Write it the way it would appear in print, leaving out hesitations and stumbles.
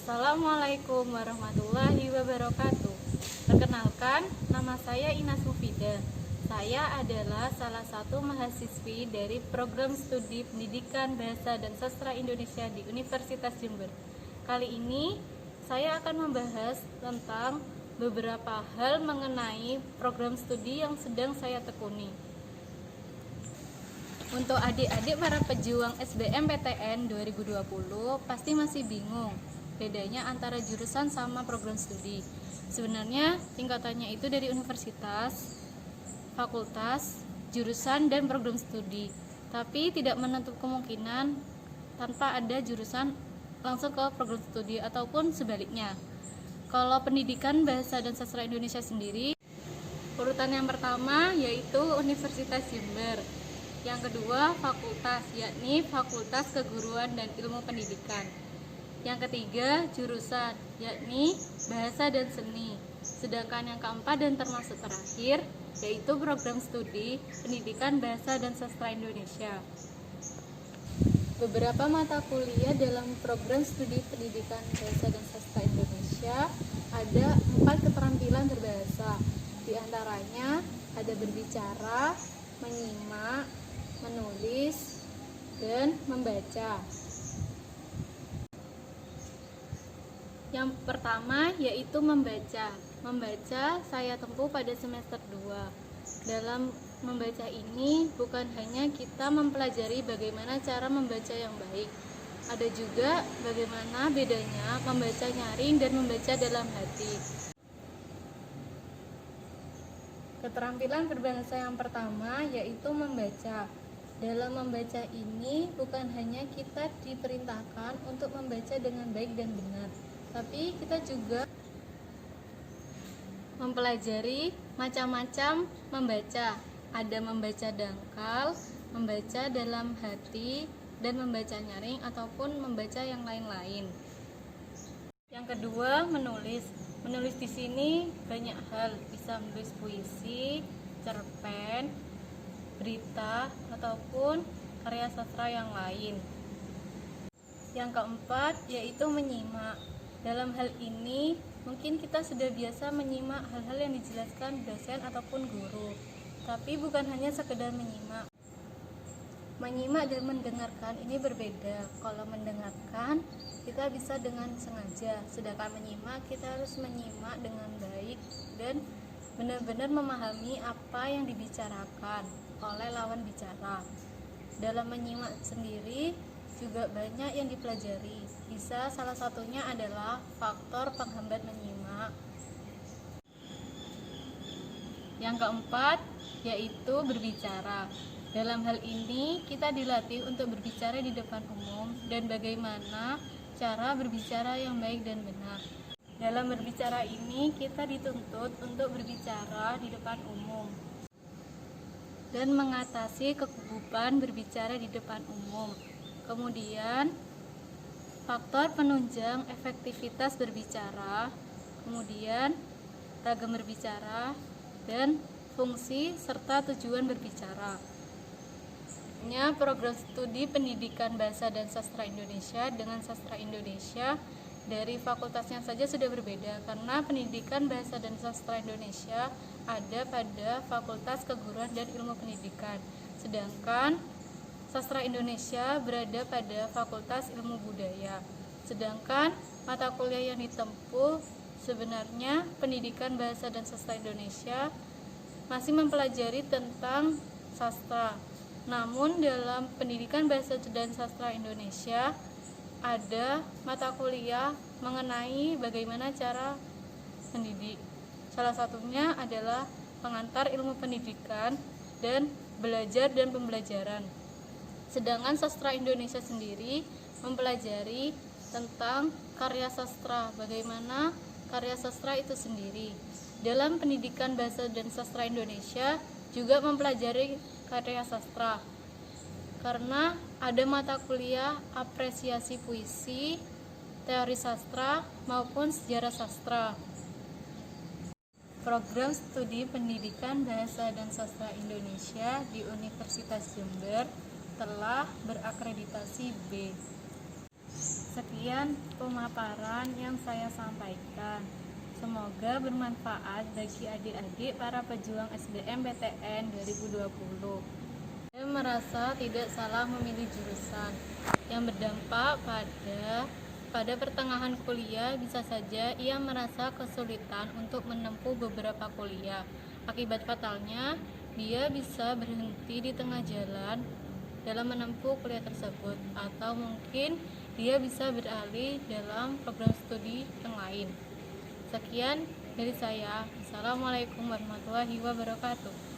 Assalamualaikum warahmatullahi wabarakatuh. Perkenalkan, nama saya Inas Mufida. Saya adalah salah satu mahasiswi dari program studi Pendidikan Bahasa dan Sastra Indonesia di Universitas Jember. Kali ini saya akan membahas tentang beberapa hal mengenai program studi yang sedang saya tekuni. Untuk adik-adik para pejuang SBMPTN 2020 pasti masih bingung bedanya antara jurusan sama program studi. Sebenarnya tingkatannya itu dari universitas, fakultas, jurusan, dan program studi. Tapi tidak menutup kemungkinan tanpa ada jurusan langsung ke program studi ataupun sebaliknya. Kalau pendidikan bahasa dan sastra Indonesia sendiri, urutan yang pertama yaitu Universitas Jember. Yang kedua fakultas, yakni Fakultas Keguruan dan Ilmu Pendidikan. Yang ketiga jurusan, yakni Bahasa dan Seni. Sedangkan yang keempat dan termasuk terakhir yaitu program studi Pendidikan Bahasa dan Sastra Indonesia. Beberapa mata kuliah dalam program studi Pendidikan Bahasa dan Sastra Indonesia ada 4 keterampilan berbahasa. Di antaranya ada berbicara, menyimak, menulis, dan membaca. Yang pertama yaitu membaca. Membaca saya tempuh pada semester 2. Dalam membaca ini bukan hanya kita mempelajari bagaimana cara membaca yang baik, ada juga bagaimana bedanya membaca nyaring dan membaca dalam hati. Keterampilan berbahasa yang pertama yaitu membaca. Dalam membaca ini bukan hanya kita diperintahkan untuk membaca dengan baik dan benar, tapi kita juga mempelajari macam-macam membaca. Ada membaca dangkal, membaca dalam hati, dan membaca nyaring ataupun membaca yang lain-lain. Yang kedua, menulis. Menulis di sini banyak hal, bisa menulis puisi, cerpen, berita, ataupun karya sastra yang lain. Yang keempat yaitu menyimak. Dalam hal ini mungkin kita sudah biasa menyimak hal-hal yang dijelaskan dosen ataupun guru, tapi bukan hanya sekedar menyimak. Menyimak dan mendengarkan ini berbeda. Kalau mendengarkan kita bisa dengan sengaja, sedangkan menyimak kita harus menyimak dengan baik dan benar-benar memahami apa yang dibicarakan oleh lawan bicara. Dalam menyimak sendiri juga banyak yang dipelajari. Bisa salah satunya adalah faktor penghambat menyimak. Yang keempat yaitu berbicara. Dalam hal ini kita dilatih untuk berbicara di depan umum dan bagaimana cara berbicara yang baik dan benar. Dalam berbicara ini kita dituntut untuk berbicara di depan umum dan mengatasi kegugupan berbicara di depan umum. Kemudian faktor penunjang efektivitas berbicara, kemudian ragam berbicara, dan fungsi serta tujuan berbicara. Program studi Pendidikan Bahasa dan Sastra Indonesia dengan Sastra Indonesia dari fakultasnya saja sudah berbeda, karena Pendidikan Bahasa dan Sastra Indonesia ada pada Fakultas Keguruan dan Ilmu Pendidikan, sedangkan Sastra Indonesia berada pada Fakultas Ilmu Budaya. Sedangkan mata kuliah yang ditempuh sebenarnya Pendidikan Bahasa dan Sastra Indonesia masih mempelajari tentang sastra. Namun dalam Pendidikan Bahasa dan Sastra Indonesia ada mata kuliah mengenai bagaimana cara mendidik. Salah satunya adalah pengantar ilmu pendidikan dan belajar dan pembelajaran. Sedangkan sastra Indonesia sendiri mempelajari tentang karya sastra, bagaimana karya sastra itu sendiri. Dalam Pendidikan Bahasa dan Sastra Indonesia juga mempelajari karya sastra, karena ada mata kuliah apresiasi puisi, teori sastra, maupun sejarah sastra. Program studi Pendidikan Bahasa dan Sastra Indonesia di Universitas Jember telah berakreditasi B. Sekian pemaparan yang saya sampaikan. Semoga bermanfaat bagi adik-adik para pejuang SBMPTN 2020. Saya merasa tidak salah memilih jurusan yang berdampak pada pertengahan kuliah. Bisa saja ia merasa kesulitan untuk menempuh beberapa kuliah. Akibat fatalnya, dia bisa berhenti di tengah jalan dalam menempuh kuliah tersebut, atau mungkin dia bisa beralih dalam program studi yang lain. Sekian dari saya. Assalamualaikum warahmatullahi wabarakatuh.